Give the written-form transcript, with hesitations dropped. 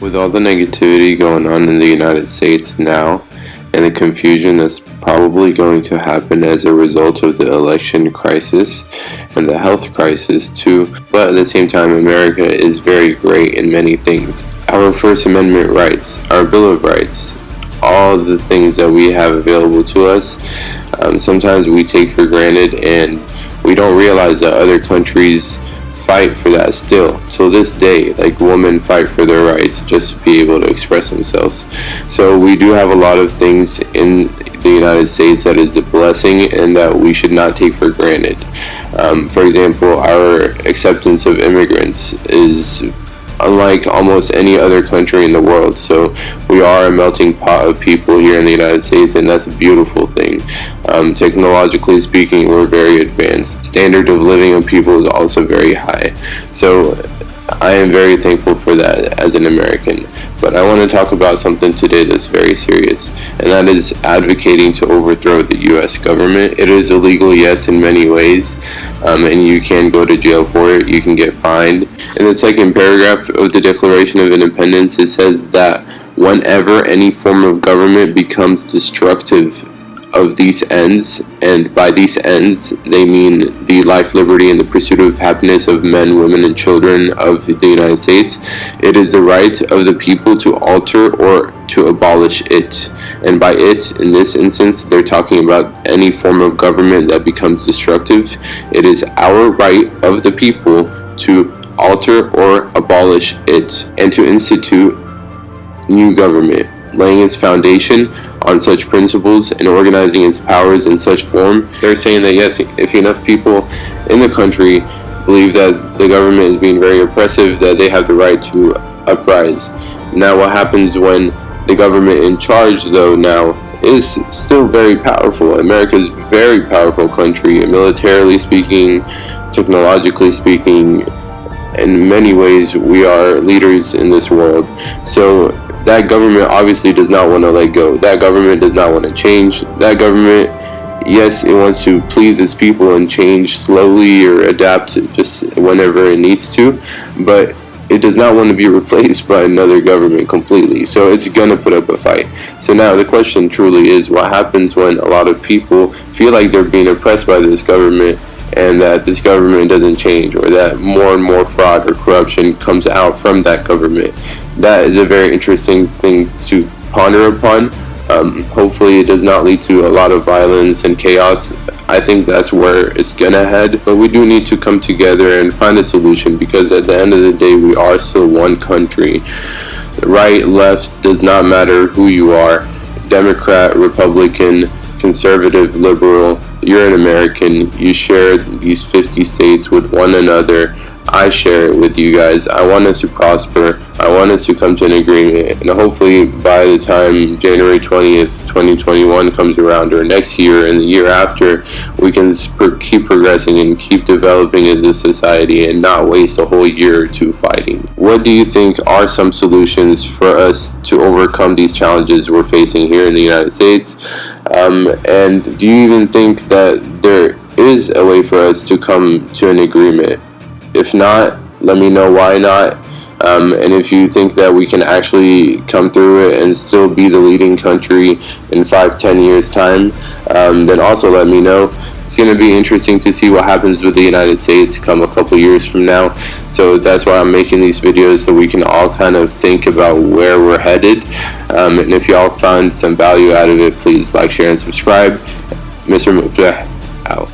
With all the negativity going on in the United States now, and the confusion that's probably going to happen as a result of the election crisis and the health crisis too, but at the same time America is very great in many things. Our First Amendment rights, our Bill of Rights, all the things that we have available to us, sometimes we take for granted and we don't realize that other countries fight for that still till this day. Like, women fight for their rights just to be able to express themselves. So we do have a lot of things in the United States that is a blessing and that we should not take for granted. For example, our acceptance of immigrants is unlike almost any other country in the world. So we are a melting pot of people here in the United States, and that's a beautiful thing. Technologically speaking, we're very advanced. Standard of living of people is also very high. So I am very thankful for that as an American. But I want to talk about something today that's very serious, and that is advocating to overthrow the U.S. government. It is illegal, yes, in many ways, and you can go to jail for it. You can get fined. In the second paragraph of the Declaration of Independence, it says that whenever any form of government becomes destructive of these ends, and by these ends they mean the life, liberty, and the pursuit of happiness of men, women, and children of the United States, it is the right of the people to alter or to abolish it. And by it, in this instance, they're talking about any form of government that becomes destructive. It is our right of the people to alter or abolish it and to institute new government, laying its foundation on such principles and organizing its powers in such form. They're saying that yes, if enough people in the country believe that the government is being very oppressive, that they have the right to uprise. Now what happens when the government in charge, though, now is still very powerful? America is a very powerful country, militarily speaking, technologically speaking. In many ways we are leaders in this world. So that government obviously does not want to let go. That government does not want to change. That government, yes, it wants to please its people and change slowly or adapt just whenever it needs to, but it does not want to be replaced by another government completely. So it's going to put up a fight. So now the question truly is, what happens when a lot of people feel like they're being oppressed by this government and that this government doesn't change, or that more and more fraud or corruption comes out from that government? That is a very interesting thing to ponder upon. Hopefully it does not lead to a lot of violence and chaos. I think that's where it's gonna head, but we do need to come together and find a solution, because at the end of the day we are still one country. Right, left, does not matter who you are. Democrat, Republican, conservative, liberal, you're an American. You share these 50 states with one another. I share it with you guys. I want us to prosper. I want us to come to an agreement, and hopefully by the time January 20th, 2021 comes around, or next year and the year after, we can keep progressing and keep developing as a society and not waste a whole year or two fighting. What do you think are some solutions for us to overcome these challenges we're facing here in the United States? And do you even think that there is a way for us to come to an agreement? If not, let me know why not. And if you think that we can actually come through it and still be the leading country in 5-10 years time, then also let me know. It's going to be interesting to see what happens with the United States come a couple years from now. So that's why I'm making these videos, so we can all kind of think about where we're headed. And if y'all found some value out of it, please like, share, and subscribe. Mr. Mufleh out.